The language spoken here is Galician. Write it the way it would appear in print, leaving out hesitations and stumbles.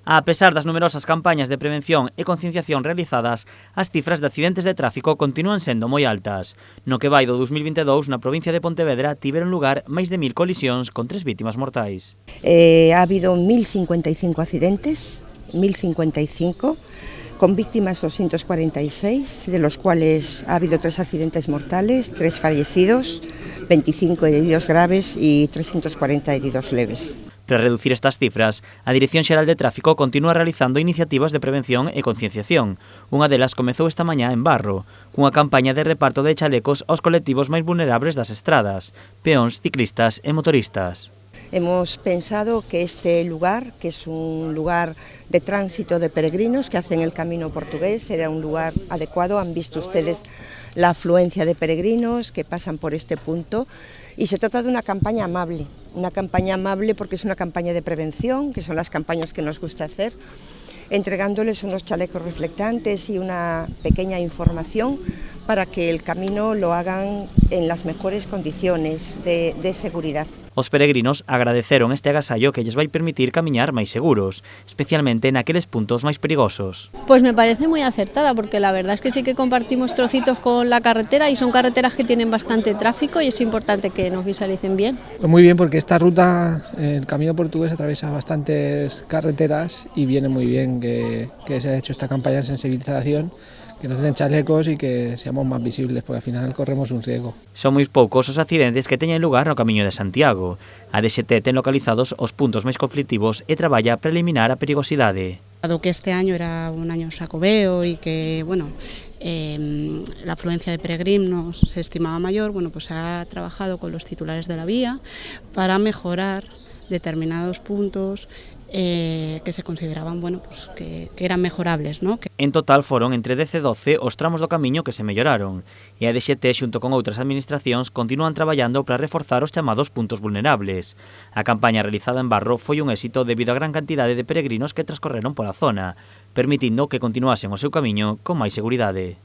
A pesar das numerosas campañas de prevención e concienciación realizadas, as cifras de accidentes de tráfico continúan sendo moi altas. No que vai do 2022, na provincia de Pontevedra, tiveron lugar máis de 1000 colisións con 3 vítimas mortais. Ha habido 1055 accidentes, 1055, con víctimas 246, de los cuales ha habido 3 accidentes mortales, 3 fallecidos, 25 heridos graves y 340 heridos leves. Para reducir estas cifras, a Dirección Xeral de Tráfico continúa realizando iniciativas de prevención e concienciación. Unha delas comezou esta mañá en Barro, cunha campaña de reparto de chalecos aos colectivos máis vulnerables das estradas, peóns, ciclistas e motoristas. Hemos pensado que este lugar, que es un lugar de tránsito de peregrinos que hacen el camino portugués, era un lugar adecuado. Han visto ustedes la afluencia de peregrinos que pasan por este punto y se trata de una campaña amable porque es una campaña de prevención, que son las campañas que nos gusta hacer, entregándoles unos chalecos reflectantes y una pequeña información para que el camino lo hagan en las mejores condiciones de seguridad. Os peregrinos agradeceron este agasallo que lles vai permitir camiñar máis seguros, especialmente naqueles puntos máis perigosos. Pues me parece muy acertada, porque la verdad es que sí que compartimos trocitos con la carretera y son carreteras que tienen bastante tráfico y es importante que nos visualicen bien. Muy bien, porque esta ruta, el camino portugués, atraviesa bastantes carreteras y viene muy bien que se haya hecho esta campaña de sensibilización, que nos den chalecos y que seamos más visibles, porque al final corremos un riesgo. Son moi poucos os accidentes que teñen lugar no Camiño de Santiago. A DXT ten localizados os puntos máis conflictivos e traballa para eliminar a perigosidade. Dado que este año era un año xacobeo y que, bueno, la afluencia de peregrinos se estimaba mayor, bueno, pues se ha trabajado con los titulares de la vía para mejorar determinados puntos que se consideraban, bueno, pues que eran mejorables, ¿no? En total foron entre 10 e 12 os tramos do camiño que se melloraron, e a DXT xunto con outras administracións continúan traballando para reforzar os chamados puntos vulnerables. A campaña realizada en Barro foi un éxito debido á gran cantidade de peregrinos que transcorreron pola zona, permitindo que continuasen o seu camiño con máis seguridade.